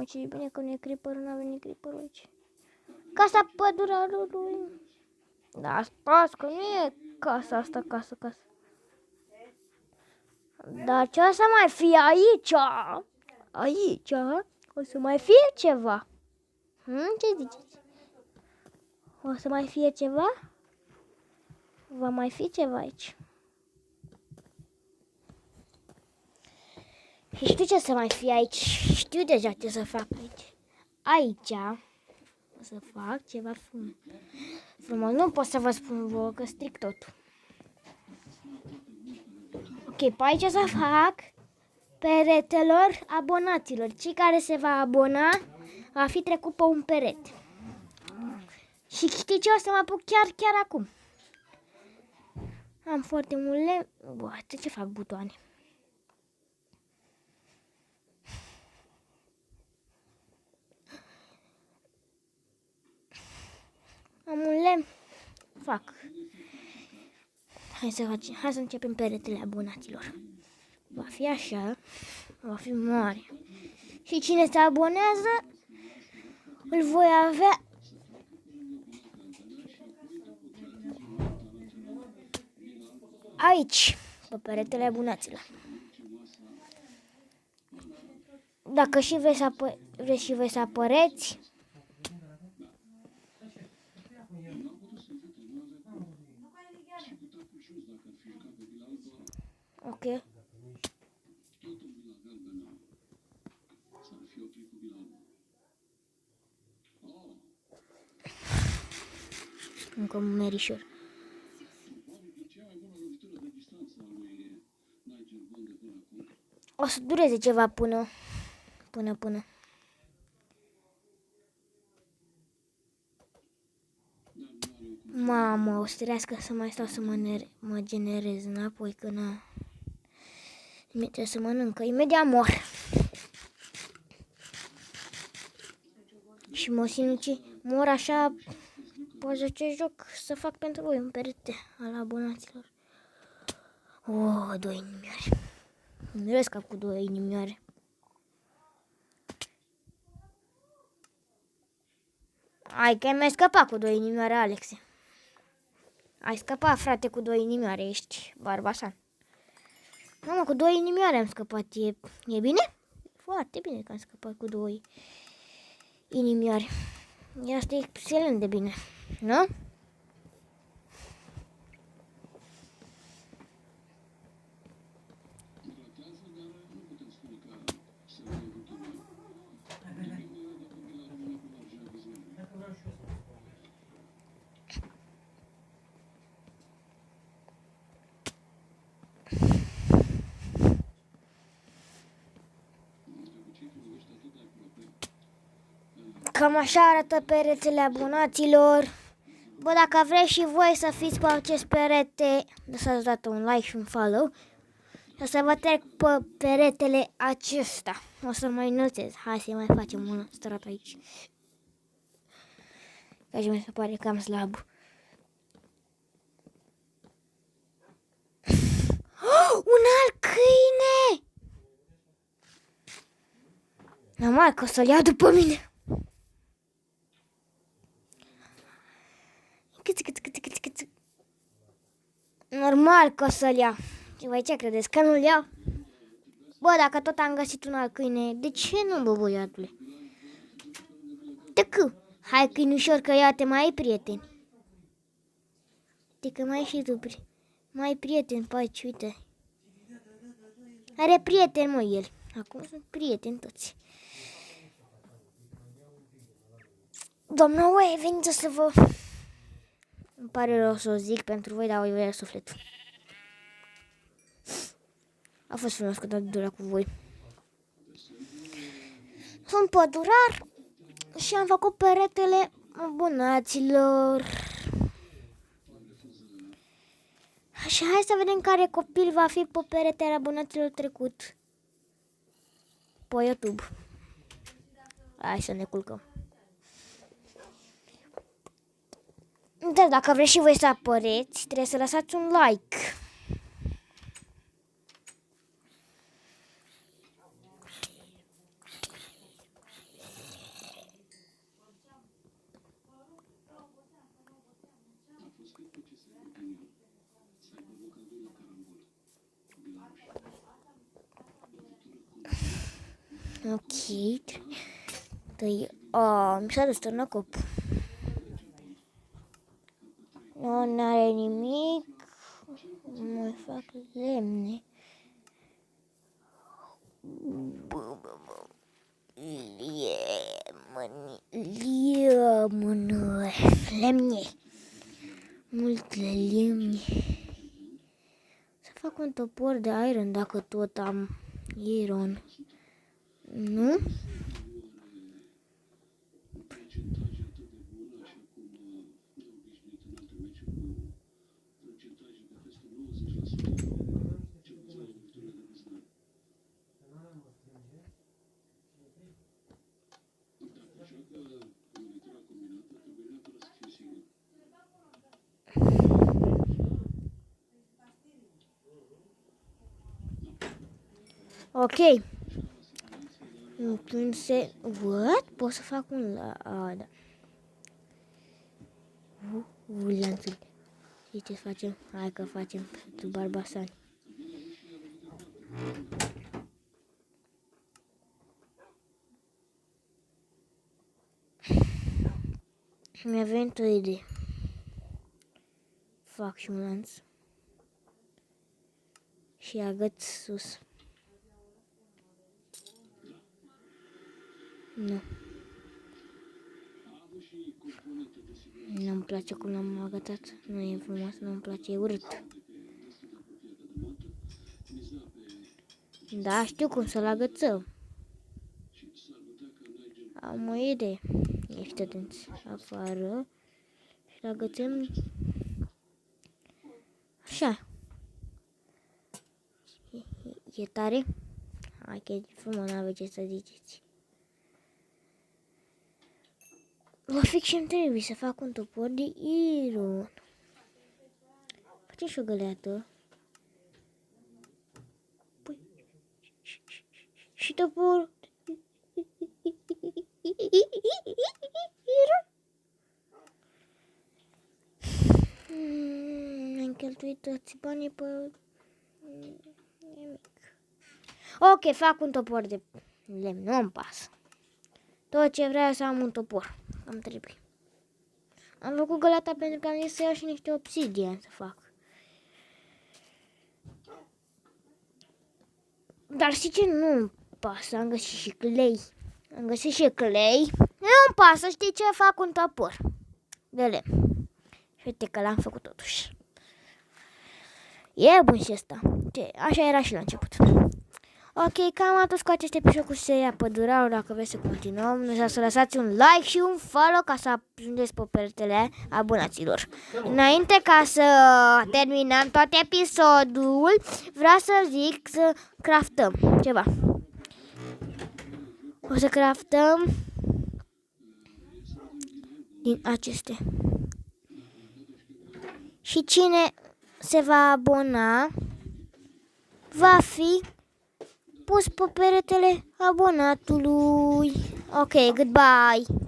ce e bine că nu e creeper, n-a venit creeperul aici. Casa pădurarului. Da, stați că nu e casa asta, casă. Dar ce o să mai fie aici? Aici o să mai fie ceva. Ce ziceți? O să mai fie ceva? Va mai fi ceva aici. Și știu ce să mai fie aici. Știu deja ce să fac aici. Aici o să fac ceva frumos. Nu pot să vă spun vouă că stric totul. Ok, pe aici o să fac peretelor abonaților. Cei care se va abona va fi trecut pe un perete. Și știi ce? O să mă apuc chiar acum. Am foarte mult lemn. Bă, de ce fac butoane? Am un lemn. Fac. Hai să începem peretele abonaților. Va fi așa. Va fi mare. Și cine se abonează, îl voi avea aici, pe peretele abonaților. Dacă și vreți și voi să apăreți, ok. Încă un merișor. O să dureze ceva până. Mamă, o să trească să mai stau să mă generez înapoi, că n-a... Trebuie să mănânc, imediat mor. Și mă sinuci, mor așa, poate ce joc să fac pentru voi un perete al abonaților. Oh, 2 inimioare. Nu râs ca cu 2 inimioare. Hai că mi-ai scăpat cu 2 inimioare, Alexe. Ai scăpat, frate, cu 2 inimioare, ești barbasan. Mamă, cu 2 inimioare am scăpat, e bine? Foarte bine că am scăpat cu 2 inimioare. Asta e excelent de bine, nu? Cam așa arată peretele abonaților. Bă, dacă vreți și voi să fiți pe acest perete, lăsați dată un like și un follow. O să vă trec pe peretele acesta. O să mai înălțez. Hai să mai facem un strat aici. Că mi se pare cam slab. Un alt câine! Normal că o să-l iau după mine. Normal că o să-l iau. Și voi ce credeți? Că nu-l iau? Bă, dacă tot am găsit un alt câine, de ce nu, bă, băiatule? Hai câinușor, că ia-te, mai ai prieteni. Uite că mai ai și tu mai ai prieteni pe aici, uite. Are prieteni, mă, el. Acum sunt prieteni toți. Doamna Oaie, veniți să vă... Îmi pare rău să o zic pentru voi, dar o iubire sufletul. A fost frumos că am durat cu voi. Sunt pădurar și am făcut peretele abonaților. Așa, hai să vedem care copil va fi pe peretele abonaților trecut. Pe YouTube. Hai să ne culcăm. Dar dacă vreți și voi să apăreți, trebuie să lăsați un like. Ok. Mi s-a dus târnăcopul. Nu are nimic. Mai fac lemne. Lemne. Multe lemne. Să fac un topor de iron dacă tot am iron. Nu? Ok. What? Pot să fac un da. Lanțul. Și ce facem? Hai că facem pentru barbasani. Mi-a venit o idee. Fac și un lanț. Și agăț sus. Nu. Nu-mi place cum l-am agățat. Nu e frumos, nu-mi place, e urât. Da, știu cum să-l agățăm. Am o idee. Ești atenți. Afară. Și-l agățăm. Așa. E tare? Hai că e frumos, n-aveți ce să ziceți. La fix ce-mi trebuie să fac un topor de iron. Facem și o găleată. Păi. Și topor. Am cheltuit toți banii pe nimic. Ok, fac un topor de lemn, nu-mi pasă. Tot ce vreau să am un topor. Îmi trebuie. Am făcut găleata pentru că am zis să iau și niște obsidian să fac. Dar știi ce? Nu-mi pasă. Am găsit și clay. Nu-mi pasă. Știi ce? Fac un topor de lemn. Și uite că l-am făcut totuși. E bun și ăsta. Așa era și la început. Ok, cam atât cu acest episod cu seria Pădurarul. Dacă vreți să continuăm, nu uitați să lăsați un like și un follow ca să ajungeți pe peretele abonaților. Înainte ca să terminăm tot episodul, vreau să zic să craftăm ceva. O să craftăm din acestea. Și cine se va abona va fi pus pe peretele abonatului. Ok, goodbye!